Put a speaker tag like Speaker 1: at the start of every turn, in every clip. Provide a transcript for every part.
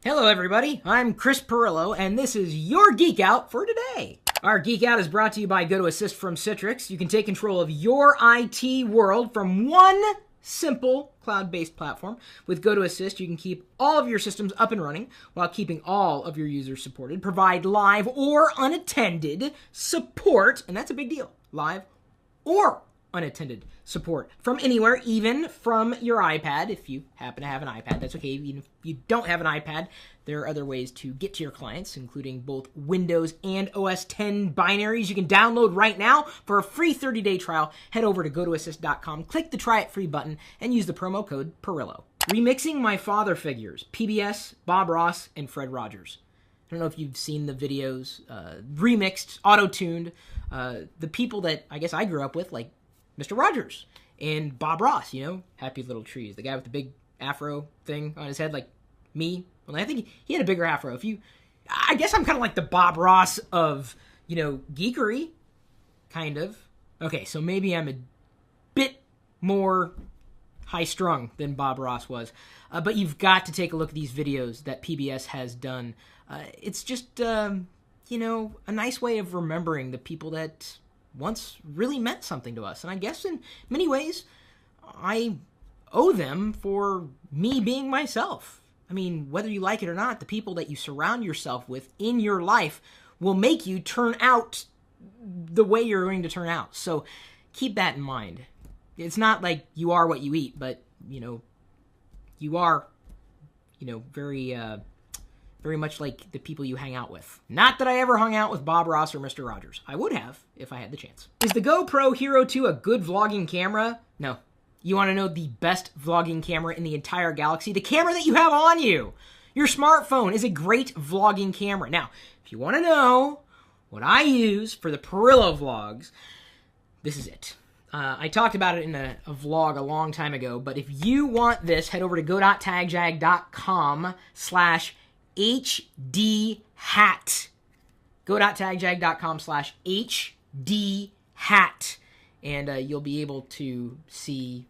Speaker 1: Hello everybody, I'm Chris Pirillo, and this is your Geek Out for today. Our Geek Out is brought to you by GoToAssist from Citrix. You can take control of your IT world from one simple cloud-based platform. With GoToAssist, you can keep all of your systems up and running while keeping all of your users supported, provide live or unattended support, and that's a big deal, live or unattended support from anywhere, even from your iPad. If you happen to have an iPad, that's okay. Even if you don't have an iPad, there are other ways to get to your clients, including both Windows and OS X binaries you can download right now. For a free 30-day trial, head over to gotoassist.com, click the Try It Free button, and use the promo code Pirillo. Remixing my father figures, PBS, Bob Ross, and Fred Rogers. I don't know if you've seen the videos, remixed, auto-tuned, the people that I guess I grew up with, like Mr. Rogers and Bob Ross, you know, Happy Little Trees, the guy with the big afro thing on his head, like me. Well, I think he had a bigger afro. I guess I'm kind of like the Bob Ross of, you know, geekery, kind of. Okay, so maybe I'm a bit more high-strung than Bob Ross was. But you've got to take a look at these videos that PBS has done. It's just, you know, a nice way of remembering the people that once really meant something to us. And I guess in many ways, I owe them for me being myself. I mean, whether you like it or not, the people that you surround yourself with in your life will make you turn out the way you're going to turn out. So keep that in mind. It's not like you are what you eat, but, you know, you are, you know, very much like the people you hang out with. Not that I ever hung out with Bob Ross or Mr. Rogers. I would have, if I had the chance. Is the GoPro Hero 2 a good vlogging camera? No. You want to know the best vlogging camera in the entire galaxy? The camera that you have on you! Your smartphone is a great vlogging camera. Now, if you want to know what I use for the Pirillo vlogs, this is it. I talked about it in a vlog a long time ago, but if you want this, head over to go.tagjag.com/HDhat. Go.tagjag.com/HDhat. And you'll be able to see,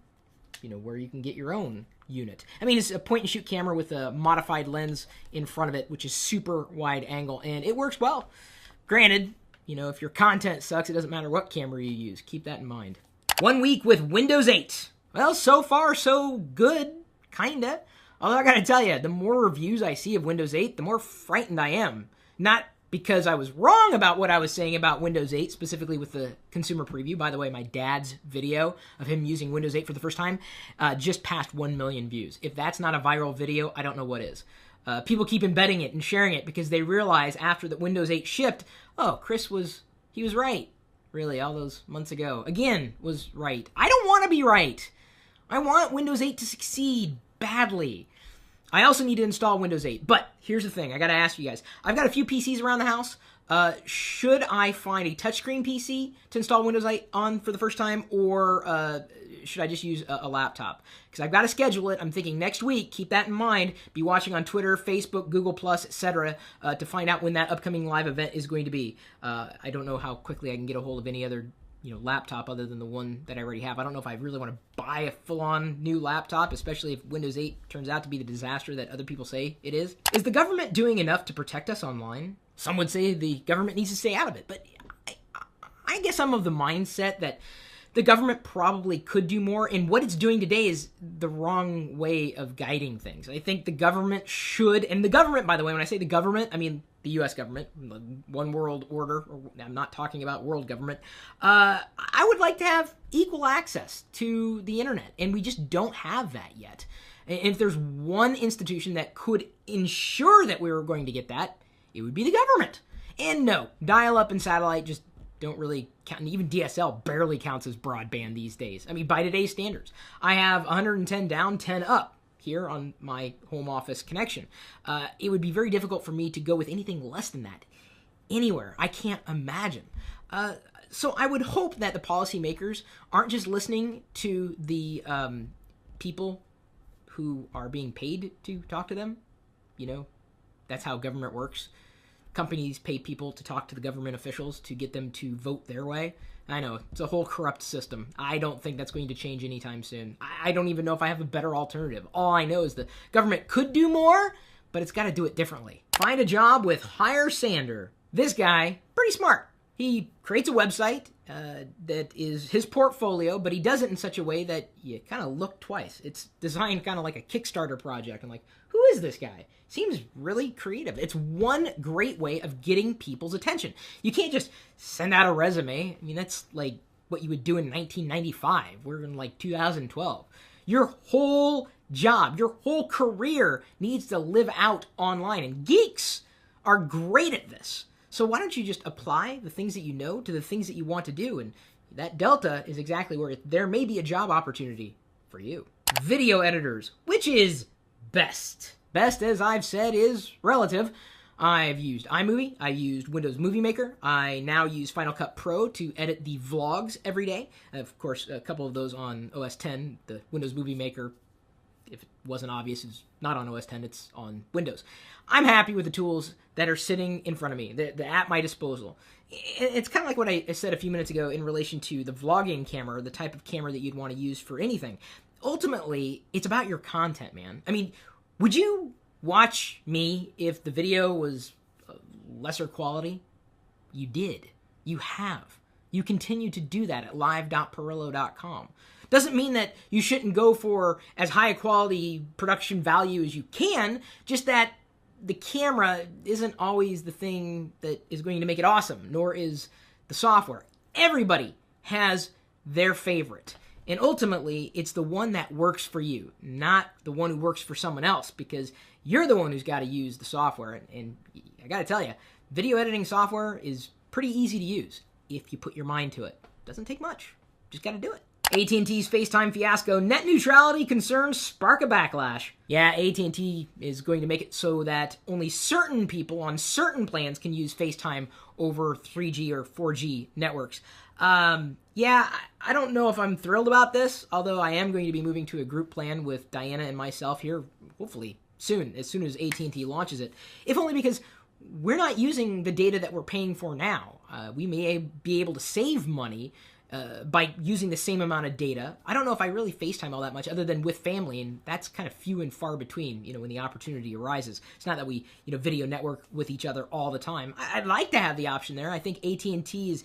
Speaker 1: you know, where you can get your own unit. I mean, it's a point-and-shoot camera with a modified lens in front of it, which is super wide angle, and it works well. Granted, you know, if your content sucks, it doesn't matter what camera you use. Keep that in mind. 1 week with Windows 8. Well, so far, so good, kinda. Although I gotta tell you, the more reviews I see of Windows 8, the more frightened I am. Not because I was wrong about what I was saying about Windows 8, specifically with the consumer preview. By the way, my dad's video of him using Windows 8 for the first time just passed 1 million views. If that's not a viral video, I don't know what is. People keep embedding it and sharing it because they realize after that Windows 8 shipped, oh, he was right. Really, all those months ago. Again, was right. I don't want to be right. I want Windows 8 to succeed badly. I also need to install Windows 8. But here's the thing. I got to ask you guys. I've got a few PCs around the house. Should I find a touchscreen PC to install Windows 8 on for the first time, or should I just use a laptop? Because I've got to schedule it. I'm thinking next week. Keep that in mind. Be watching on Twitter, Facebook, Google+, etc. To find out when that upcoming live event is going to be. I don't know how quickly I can get a hold of any other, you know, laptop other than the one that I already have. I don't know if I really want to buy a full-on new laptop, especially if Windows 8 turns out to be the disaster that other people say it is. Is the government doing enough to protect us online? Some would say the government needs to stay out of it, but I guess I'm of the mindset that the government probably could do more, and what it's doing today is the wrong way of guiding things. I think the government should, and the government, by the way, when I say the government, I mean the U.S. government, the one world order. I'm not talking about world government. I would like to have equal access to the internet, and we just don't have that yet. And if there's one institution that could ensure that we were going to get that, it would be the government. And no, dial-up and satellite just don't really count. And even DSL barely counts as broadband these days. I mean, by today's standards. I have 110 down, 10 up here on my home office connection. It would be very difficult for me to go with anything less than that anywhere. I can't imagine. So I would hope that the policymakers aren't just listening to the people who are being paid to talk to them. You know, that's how government works. Companies pay people to talk to the government officials to get them to vote their way. I know, it's a whole corrupt system. I don't think that's going to change anytime soon. I don't even know if I have a better alternative. All I know is the government could do more, but it's got to do it differently. Find a job with Hire Sander. This guy, pretty smart. He creates a website that is his portfolio, but he does it in such a way that you kind of look twice. It's designed kind of like a Kickstarter project. I'm like, who is this guy? Seems really creative. It's one great way of getting people's attention. You can't just send out a resume. I mean, that's like what you would do in 1995. We're in like 2012. Your whole job, your whole career needs to live out online, and geeks are great at this. So why don't you just apply the things that you know to the things that you want to do? And that delta is exactly where there may be a job opportunity for you. Video editors, which is best? Best, as I've said, is relative. I've used iMovie, I've used Windows Movie Maker, I now use Final Cut Pro to edit the vlogs every day. Of course, a couple of those on OS X, the Windows Movie Maker, if it wasn't obvious, is not on OS X, it's on Windows. I'm happy with the tools that are sitting in front of me, the at my disposal. It's kind of like what I said a few minutes ago in relation to the vlogging camera, the type of camera that you'd want to use for anything. Ultimately, it's about your content, man. I mean, would you watch me if the video was lesser quality? You did. You have. You continue to do that at live.pirillo.com. Doesn't mean that you shouldn't go for as high a quality production value as you can, just that the camera isn't always the thing that is going to make it awesome, nor is the software. Everybody has their favorite. And ultimately, it's the one that works for you, not the one who works for someone else, because you're the one who's got to use the software. And I got to tell you, video editing software is pretty easy to use if you put your mind to it. Doesn't take much. Just got to do it. AT&T's FaceTime fiasco. Net neutrality concerns spark a backlash. Yeah, AT&T is going to make it so that only certain people on certain plans can use FaceTime over 3G or 4G networks. Yeah, I don't know if I'm thrilled about this, although I am going to be moving to a group plan with Diana and myself here, hopefully soon as AT&T launches it. If only because we're not using the data that we're paying for now. We may be able to save money by using the same amount of data. I don't know if I really FaceTime all that much other than with family, and that's kind of few and far between, when the opportunity arises. It's not that we, video network with each other all the time. I'd like to have the option there. I think AT&T is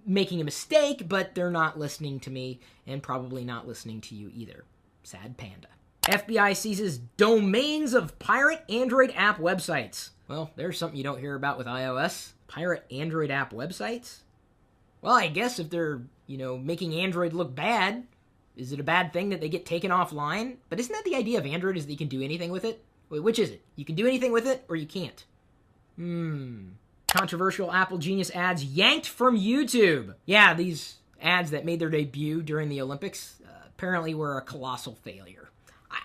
Speaker 1: making a mistake, but they're not listening to me and probably not listening to you either. Sad panda. FBI seizes domains of pirate Android app websites. Well, there's something you don't hear about with iOS. Pirate Android app websites? Well, I guess if they're, making Android look bad, is it a bad thing that they get taken offline? But isn't that the idea of Android, is that you can do anything with it? Wait, which is it? You can do anything with it or you can't? Controversial Apple Genius ads yanked from YouTube. Yeah, these ads that made their debut during the Olympics apparently were a colossal failure.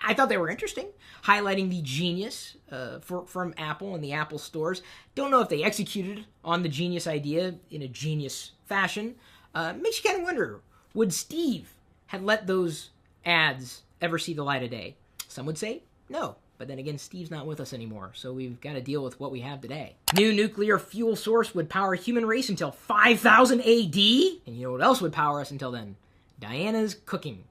Speaker 1: I thought they were interesting, highlighting the genius from Apple and the Apple stores. Don't know if they executed on the genius idea in a genius fashion. Makes you kind of wonder, would Steve have let those ads ever see the light of day? Some would say no. But then again, Steve's not with us anymore, so we've got to deal with what we have today. New nuclear fuel source would power human race until 5000 AD? And you know what else would power us until then? Diana's cooking.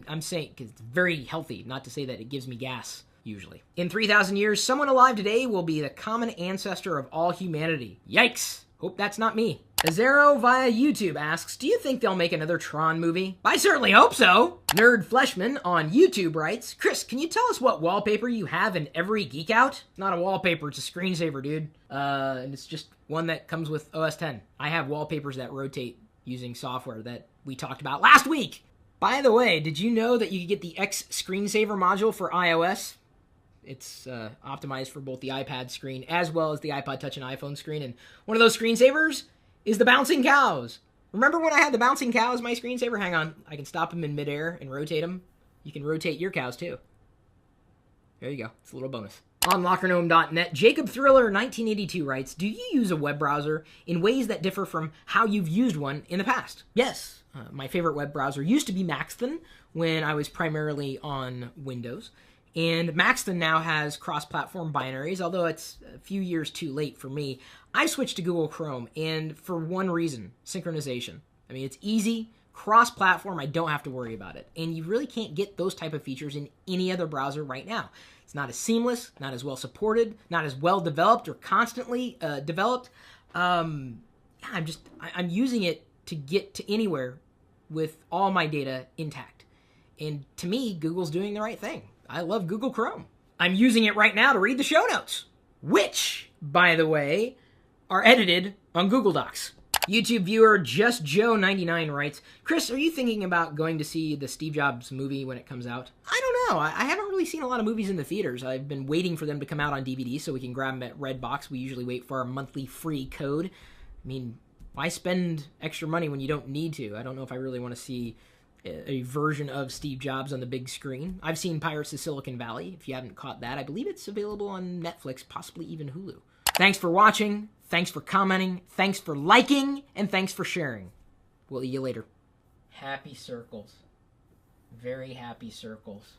Speaker 1: I'm saying, because it's very healthy, not to say that it gives me gas, usually. In 3,000 years, someone alive today will be the common ancestor of all humanity. Yikes! Hope that's not me. Azero via YouTube asks, do you think they'll make another Tron movie? I certainly hope so! Nerd Fleshman on YouTube writes, Chris, can you tell us what wallpaper you have in every Geek Out? Not a wallpaper, it's a screensaver, dude. And it's just one that comes with OS X. I have wallpapers that rotate using software that we talked about last week! By the way, did you know that you could get the X screensaver module for iOS? It's optimized for both the iPad screen as well as the iPod Touch and iPhone screen. And one of those screensavers is the bouncing cows. Remember when I had the bouncing cow as my screensaver? Hang on. I can stop them in midair and rotate them. You can rotate your cows too. There you go. It's a little bonus. On LockerGnome.net, Jacob Thriller 1982 writes, do you use a web browser in ways that differ from how you've used one in the past? Yes. My favorite web browser used to be Maxton when I was primarily on Windows. And Maxton now has cross-platform binaries, although it's a few years too late for me. I switched to Google Chrome, and for one reason, synchronization. I mean, it's easy, cross-platform, I don't have to worry about it. And you really can't get those type of features in any other browser right now. It's not as seamless, not as well supported, not as well developed or constantly developed. I'm using it to get to anywhere with all my data intact. And to me, Google's doing the right thing. I love Google Chrome. I'm using it right now to read the show notes, which, by the way, are edited on Google Docs. YouTube viewer Just Joe99 writes, Chris, are you thinking about going to see the Steve Jobs movie when it comes out? I don't know. I haven't really seen a lot of movies in the theaters. I've been waiting for them to come out on DVD so we can grab them at Redbox. We usually wait for our monthly free code. I mean, why spend extra money when you don't need to? I don't know if I really want to see a version of Steve Jobs on the big screen. I've seen Pirates of Silicon Valley. If you haven't caught that, I believe it's available on Netflix, possibly even Hulu. Thanks for watching. Thanks for commenting. Thanks for liking. And thanks for sharing. We'll see you later. Happy circles. Very happy circles.